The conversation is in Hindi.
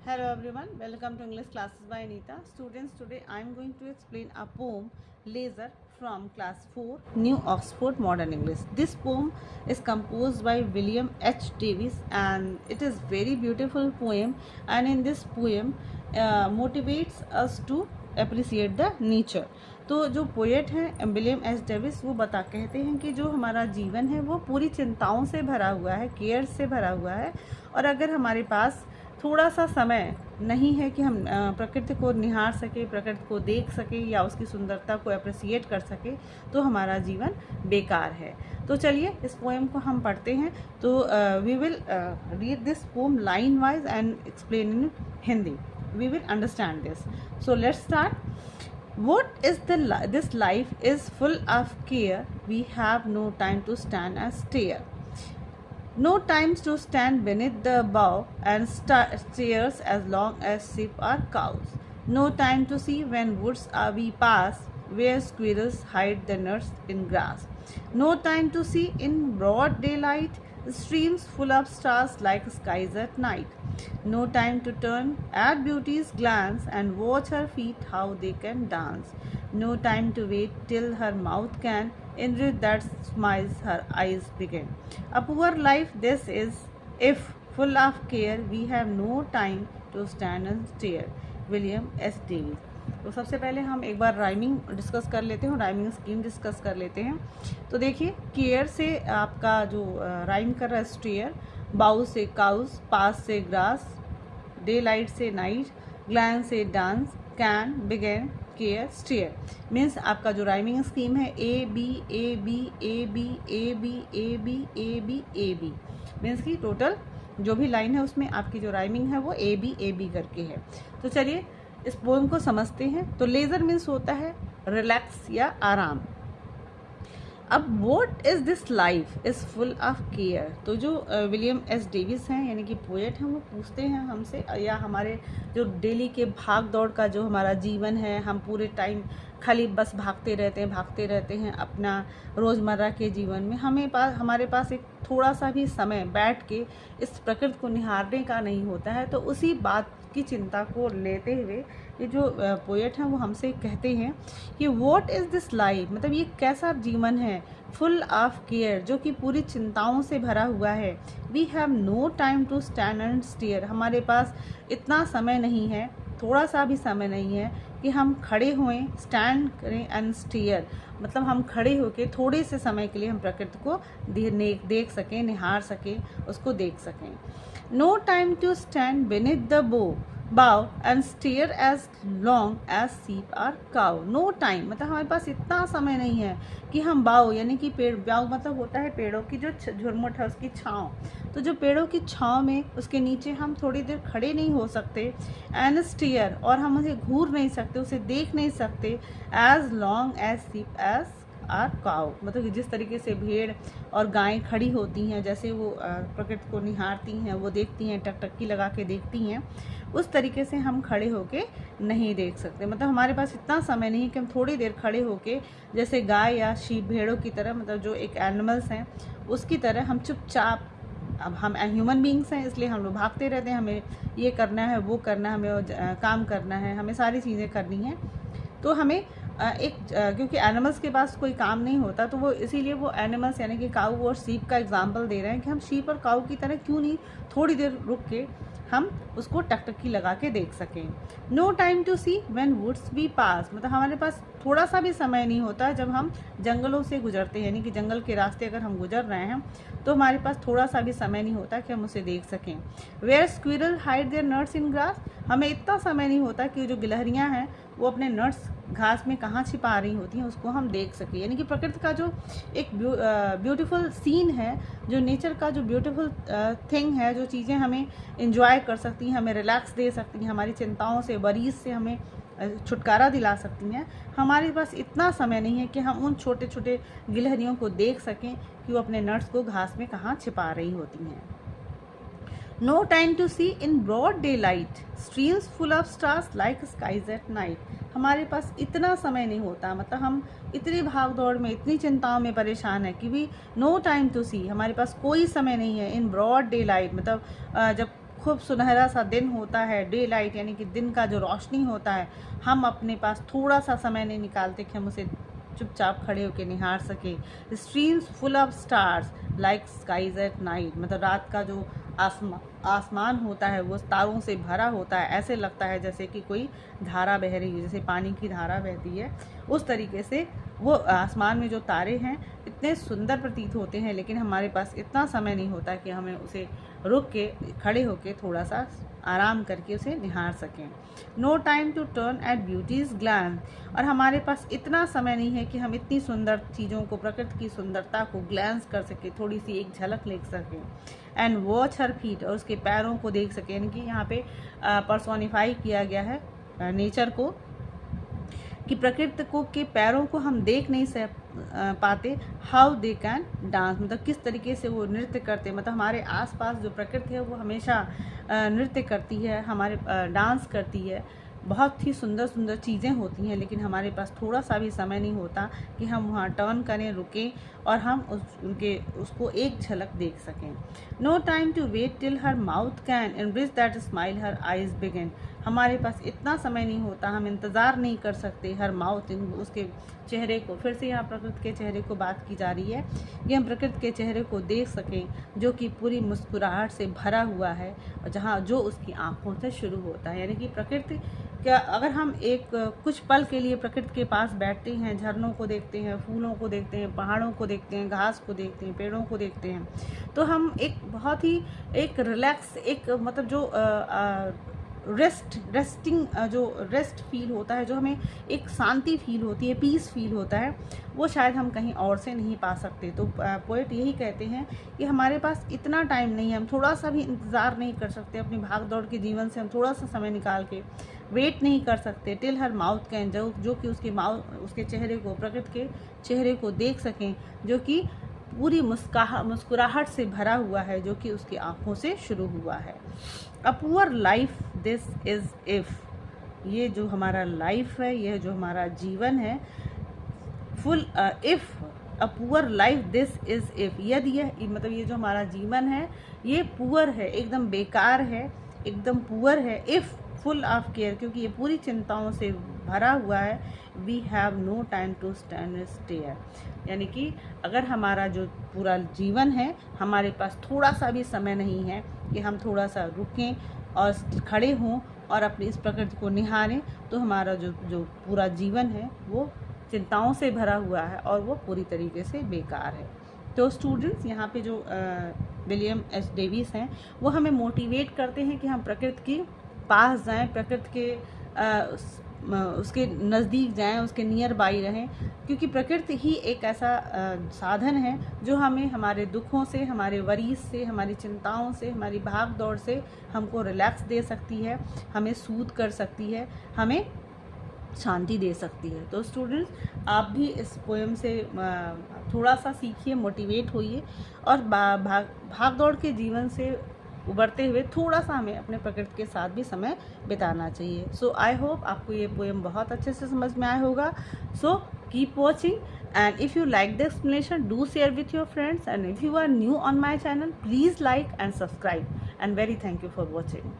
Hello everyone, welcome to English classes by Anita. Students, today I am going to explain a poem Laser from class 4 New Oxford Modern English. This poem is composed by William H. Davis and it is very beautiful poem, and in this poem motivates us to appreciate the nature. तो जो पोएट हैं विलियम एच डेविस वो कहते हैं कि जो हमारा जीवन है वो पूरी चिंताओं से भरा हुआ है, केयर से भरा हुआ है, और अगर हमारे पास थोड़ा सा समय नहीं है कि हम प्रकृति को निहार सके, प्रकृति को देख सके या उसकी सुंदरता को अप्रिसिएट कर सके, तो हमारा जीवन बेकार है। तो चलिए इस पोएम को हम पढ़ते हैं। तो we will read this poem line wise and explain in Hindi. We will understand this. So let's start. What is this life is full of care. We have no time to stand and stare. No time to stand beneath the bough and stairs as long as sheep or cows. No time to see when woods are we pass, where squirrels hide their nuts in grass. No time to see in broad daylight streams full of stars like skies at night. No time to turn at beauty's glance and watch her feet how they can dance. No time to wait till her mouth can enrich that smiles her eyes begin. A poor life this is, if full of care we have no time to stand and stare. William S Davis. तो सबसे पहले हम एक बार राइमिंग डिस्कस कर लेते हैं और राइमिंग स्कीम डिस्कस कर लेते हैं. तो देखिए, केयर से आपका जो राइम कर रहा है स्टेयर, बाउ से काउस, पास से ग्रास, डे लाइट से नाइट, ग्लैंस से dance, can, begin, care, stair. Means आपका जो राइमिंग स्कीम है A B A B A B A B A B A B A B, means की टोटल जो भी लाइन है उसमें आपकी जो राइमिंग है वो ए बी करके है. तो चलिए इस पोएम को समझते हैं. तो लेजर मीन्स होता है रिलैक्स या आराम. अब what is this life is full of care. तो जो विलियम एस डेविस हैं यानी कि पोएट हैं, वो पूछते हैं हमसे, या हमारे जो डेली के भाग दौड़ का जो हमारा जीवन है, हम पूरे टाइम खाली बस भागते रहते हैं अपना रोज़मर्रा के जीवन में. हमारे पास एक थोड़ा सा भी समय बैठ के इस प्रकृति को निहारने का नहीं होता है. तो उसी बात की चिंता को लेते हुए ये जो पोएट हैं वो हमसे कहते हैं कि व्हाट इज़ दिस लाइफ, मतलब ये कैसा जीवन है, फुल ऑफ केयर, जो कि पूरी चिंताओं से भरा हुआ है. We have no time to stand and stare. हमारे पास इतना समय नहीं है, थोड़ा सा भी समय नहीं है कि हम खड़े हुए, स्टैंड करें एंड स्टेयर, मतलब हम खड़े होकर थोड़े से समय के लिए हम प्रकृति को देख सकें, निहार सकें, उसको देख सकें. No time to stand beneath the bough and stare as long as sheep or cow. No time मतलब हमारे पास इतना समय नहीं है कि हम बाव यानी कि पेड़, बाव मतलब होता है पेड़ों की जो झुरमुट है उसकी छाँव. तो जो पेड़ों की छाँव में उसके नीचे हम थोड़ी देर खड़े नहीं हो सकते. एंड स्टेयर, और हम उसे घूर नहीं सकते, उसे देख नहीं सकते. As long as sheep as or cow, मतलब कि जिस तरीके से भेड़ और गायें खड़ी होती हैं, जैसे वो प्रकृति को निहारती हैं, वो देखती हैं, टकटकी लगा के देखती हैं, उस तरीके से हम खड़े होके नहीं देख सकते. मतलब हमारे पास इतना समय नहीं कि हम थोड़ी देर खड़े होके जैसे गाय या शीप, भेड़ों की तरह, मतलब जो एक एनिमल्स हैं उसकी तरह हम चुपचाप, अब हम ह्यूमन बींग्स हैं इसलिए हम लोग भागते रहते हैं, हमें ये करना है, वो करना है, हमें काम करना है, हमें सारी चीज़ें करनी हैं. तो हमें क्योंकि एनिमल्स के पास कोई काम नहीं होता, तो वो इसीलिए वो एनिमल्स यानी कि काऊ और शीप का एग्जांपल दे रहे हैं कि हम शीप और काऊ की तरह क्यों नहीं थोड़ी देर रुक के हम उसको टकटकी लगा के देख सकें. No time to see when woods be pass, मतलब हमारे पास थोड़ा सा भी समय नहीं होता जब हम जंगलों से गुजरते हैं, यानी कि जंगल के रास्ते अगर हम गुजर रहे हैं तो हमारे पास थोड़ा सा भी समय नहीं होता कि हम उसे देख सकें. Where squirrel hide their nuts in grass, हमें इतना समय नहीं होता कि जो गिलहरियाँ हैं वो अपने नट्स घास में कहाँ छिपा रही होती हैं उसको हम देख सकें. यानी कि प्रकृति का जो एक ब्यूटीफुल सीन है, जो नेचर का जो ब्यूटीफुल थिंग है, जो चीज़ें हमें इंजॉय कर सकती हैं, हमें रिलैक्स दे सकती हैं, हमारी चिंताओं से, वरीज से हमें छुटकारा दिला सकती हैं, हमारे पास इतना समय नहीं है कि हम उन छोटे छोटे गिलहरियों को देख सकें कि वो अपने नट्स को घास में कहाँ छिपा रही होती हैं. No time to see in broad day light streams full of stars like skies at night. हमारे पास इतना समय नहीं होता, मतलब हम इतनी भाग दौड़ में, इतनी चिंताओं में परेशान है कि भी नो टाइम टू सी, हमारे पास कोई समय नहीं है इन ब्रॉड डे लाइट, मतलब जब खूब सुनहरा सा दिन होता है, डे लाइट यानी कि दिन का जो रोशनी होता है, हम अपने पास थोड़ा सा समय नहीं निकालते कि हम उसे चुपचाप खड़े होकर निहार सके। Streams full of stars like skies at night, मतलब रात का जो आसमान होता है वो तारों से भरा होता है, ऐसे लगता है जैसे कि कोई धारा बह रही है, जैसे पानी की धारा बहती है उस तरीके से वो आसमान में जो तारे हैं इतने सुंदर प्रतीत होते हैं, लेकिन हमारे पास इतना समय नहीं होता कि हमें उसे रुक के खड़े होके थोड़ा सा आराम करके उसे निहार सकें। No time to turn at beauty's glam, और हमारे पास इतना समय नहीं है कि हम इतनी सुंदर चीज़ों को, प्रकृति की सुंदरता को ग्लैंस कर सकें, थोड़ी सी एक झलक ले सकें। एंड वॉच हर फीट, और उसके पैरों को देख सकें, यानी कि यहाँ पे पर्सोनिफाई किया गया है नेचर को, कि प्रकृति को के पैरों को हम देख नहीं पाते। हाउ दे कैन डांस, मतलब किस तरीके से वो नृत्य करते हैं, मतलब हमारे आसपास जो प्रकृति है वो हमेशा नृत्य करती है, हमारे डांस करती है, बहुत ही सुंदर सुंदर चीज़ें होती हैं, लेकिन हमारे पास थोड़ा सा भी समय नहीं होता कि हम वहाँ टर्न करें, रुकें और हम उसको एक झलक देख सकें। No time to wait till her mouth can embrace that smile her eyes begin, हमारे पास इतना समय नहीं होता, हम इंतज़ार नहीं कर सकते हर माउथ, उसके चेहरे को, फिर से यहाँ प्रकृति के चेहरे को बात की जा रही है कि हम प्रकृति के चेहरे को देख सकें जो कि पूरी मुस्कुराहट से भरा हुआ है, और जहाँ जो उसकी आँखों से शुरू होता है। यानी कि प्रकृति क्या, अगर हम एक कुछ पल के लिए प्रकृति के पास बैठते हैं, झरनों को देखते हैं, फूलों को देखते हैं, पहाड़ों को देखते हैं, घास को देखते हैं, पेड़ों को देखते हैं, तो हम एक बहुत ही एक रिलैक्स, एक मतलब जो रेस्ट फील होता है, जो हमें एक शांति फील होती है, पीस फील होता है, वो शायद हम कहीं और से नहीं पा सकते। तो पोएट यही कहते हैं कि हमारे पास इतना टाइम नहीं है, हम थोड़ा सा भी इंतज़ार नहीं कर सकते, अपनी भाग दौड़ के जीवन से हम थोड़ा सा समय निकाल के वेट नहीं कर सकते टिल हर माउथ कैन, जो कि उसके चेहरे को, प्रकृति के चेहरे को देख सकें जो कि पूरी मुस्कुराहट से भरा हुआ है, जो कि उसकी आँखों से शुरू हुआ है। A poor life this is if, ये जो हमारा लाइफ है, यह जो हमारा जीवन है, full if a poor life this is if, यदि यह मतलब ये जो हमारा जीवन है ये पुअर है, एकदम बेकार है, एकदम पुअर है, इफ़ फुल ऑफ केयर, क्योंकि ये पूरी चिंताओं से भरा हुआ है। We have no time to stand stare, यानी कि अगर हमारा जो पूरा जीवन है, हमारे पास थोड़ा सा भी समय नहीं है कि हम थोड़ा सा रुकें और खड़े हों और अपनी इस प्रकृति को निहारें, तो हमारा जो पूरा जीवन है वो चिंताओं से भरा हुआ है और वो पूरी तरीके से बेकार है। तो स्टूडेंट्स, यहाँ पे जो विलियम एस डेविस हैं वो हमें मोटिवेट करते हैं कि हम प्रकृति के पास जाएं, प्रकृति के उसके नज़दीक जाएं, उसके नियर बाई रहें, क्योंकि प्रकृति ही एक ऐसा साधन है जो हमें हमारे दुखों से, हमारे वरीज से, हमारी चिंताओं से, हमारी भाग दौड़ से हमको रिलैक्स दे सकती है, हमें सूद कर सकती है, हमें शांति दे सकती है। तो स्टूडेंट्स, आप भी इस पोएम से थोड़ा सा सीखिए, मोटिवेट होइए और भाग दौड़ के जीवन से उबरते हुए थोड़ा सा हमें अपने प्रकृति के साथ भी समय बिताना चाहिए। सो आई होप आपको ये पोएम बहुत अच्छे से समझ में आया होगा। So keep watching, and if you like the explanation, do share with your friends, and if you are new on my channel, please like and subscribe, and very thank you for watching.